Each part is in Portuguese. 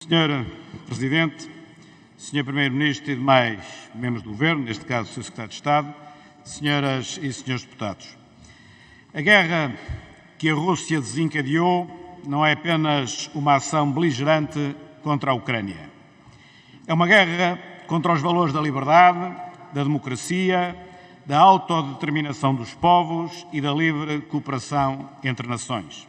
Senhor Presidente, Senhor Primeiro-Ministro e demais membros do Governo, neste caso o Sr. Secretário de Estado, Senhoras e Senhores Deputados. A guerra que a Rússia desencadeou não é apenas uma ação beligerante contra a Ucrânia. É uma guerra contra os valores da liberdade, da democracia, da autodeterminação dos povos e da livre cooperação entre nações.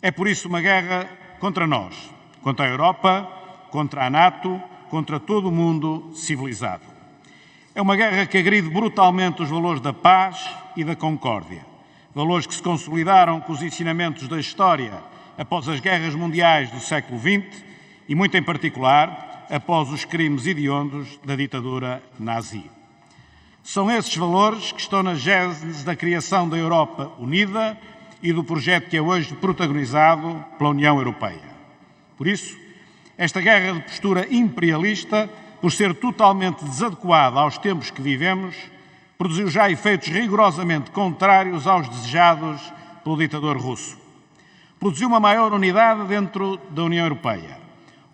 É por isso uma guerra contra nós, contra a Europa, contra a NATO, contra todo o mundo civilizado. É uma guerra que agride brutalmente os valores da paz e da concórdia, valores que se consolidaram com os ensinamentos da história após as guerras mundiais do século XX e, muito em particular, após os crimes hediondos da ditadura nazi. São esses valores que estão na gênese da criação da Europa Unida e do projeto que é hoje protagonizado pela União Europeia. Por isso, esta guerra de postura imperialista, por ser totalmente desadequada aos tempos que vivemos, produziu já efeitos rigorosamente contrários aos desejados pelo ditador russo. Produziu uma maior unidade dentro da União Europeia,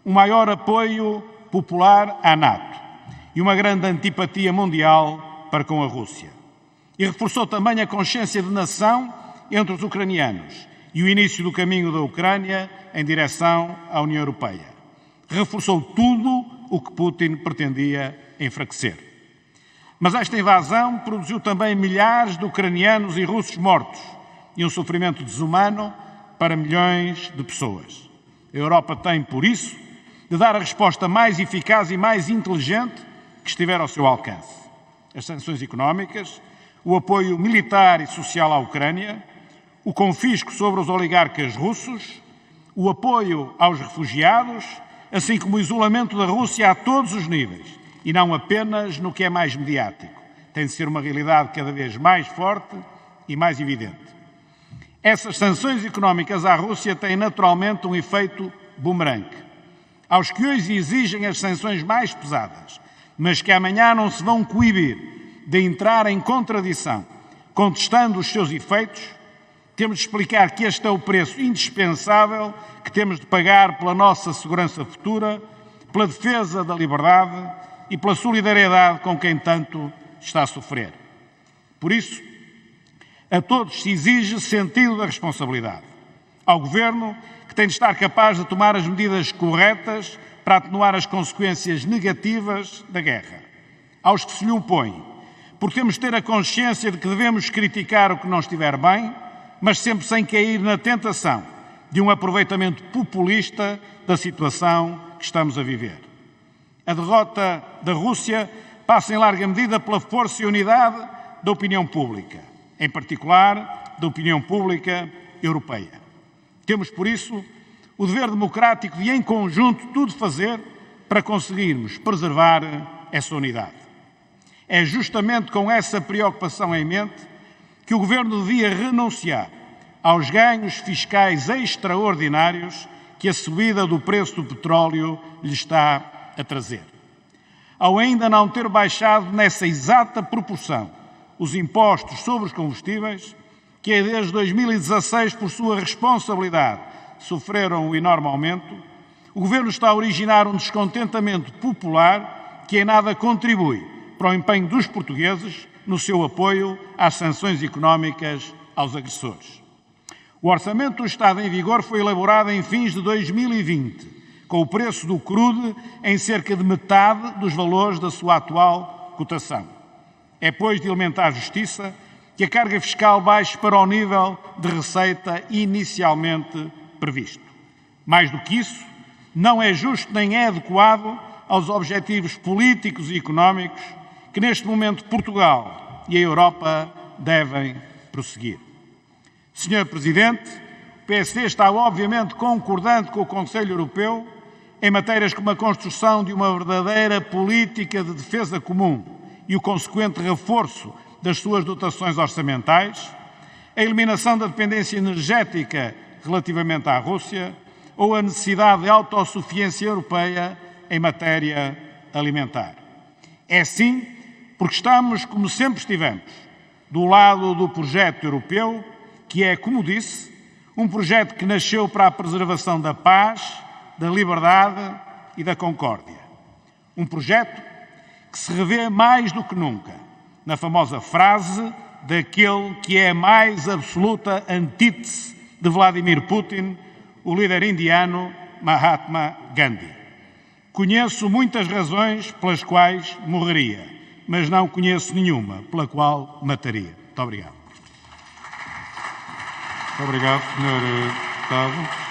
um maior apoio popular à NATO e uma grande antipatia mundial para com a Rússia. E reforçou também a consciência de nação entre os ucranianos e o início do caminho da Ucrânia em direção à União Europeia. Reforçou tudo o que Putin pretendia enfraquecer. Mas esta invasão produziu também milhares de ucranianos e russos mortos e um sofrimento desumano para milhões de pessoas. A Europa tem, por isso, de dar a resposta mais eficaz e mais inteligente que estiver ao seu alcance. As sanções económicas, o apoio militar e social à Ucrânia, o confisco sobre os oligarcas russos, o apoio aos refugiados, assim como o isolamento da Rússia a todos os níveis, e não apenas no que é mais mediático. Tem de ser uma realidade cada vez mais forte e mais evidente. Essas sanções económicas à Rússia têm naturalmente um efeito bumerangue. Aos que hoje exigem as sanções mais pesadas, mas que amanhã não se vão coibir de entrar em contradição, contestando os seus efeitos, temos de explicar que este é o preço indispensável que temos de pagar pela nossa segurança futura, pela defesa da liberdade e pela solidariedade com quem tanto está a sofrer. Por isso, a todos se exige sentido da responsabilidade. Ao Governo, que tem de estar capaz de tomar as medidas corretas para atenuar as consequências negativas da guerra. Aos que se lhe opõem, porque temos de ter a consciência de que devemos criticar o que não estiver bem, mas sempre sem cair na tentação de um aproveitamento populista da situação que estamos a viver. A derrota da Rússia passa em larga medida pela força e unidade da opinião pública, em particular da opinião pública europeia. Temos, por isso, o dever democrático de, em conjunto, tudo fazer para conseguirmos preservar essa unidade. É justamente com essa preocupação em mente que o Governo devia renunciar aos ganhos fiscais extraordinários que a subida do preço do petróleo lhe está a trazer. Ao ainda não ter baixado nessa exata proporção os impostos sobre os combustíveis, que desde 2016, por sua responsabilidade, sofreram um enorme aumento, o Governo está a originar um descontentamento popular que em nada contribui para o empenho dos portugueses no seu apoio às sanções económicas aos agressores. O orçamento do Estado em vigor foi elaborado em fins de 2020, com o preço do crude em cerca de metade dos valores da sua atual cotação. É, pois, de elementar justiça que a carga fiscal baixe para o nível de receita inicialmente previsto. Mais do que isso, não é justo nem é adequado aos objetivos políticos e económicos que neste momento Portugal e a Europa devem prosseguir. Senhor Presidente, o PSD está obviamente concordante com o Conselho Europeu em matérias como a construção de uma verdadeira política de defesa comum e o consequente reforço das suas dotações orçamentais, a eliminação da dependência energética relativamente à Rússia ou a necessidade de autossuficiência europeia em matéria alimentar. É sim porque estamos, como sempre estivemos, do lado do projeto europeu, que é, como disse, um projeto que nasceu para a preservação da paz, da liberdade e da concórdia. Um projeto que se revê mais do que nunca na famosa frase daquele que é a mais absoluta antítese de Vladimir Putin, o líder indiano Mahatma Gandhi. Conheço muitas razões pelas quais morreria, mas não conheço nenhuma pela qual mataria. Muito obrigado. Muito obrigado, Sr. Deputado.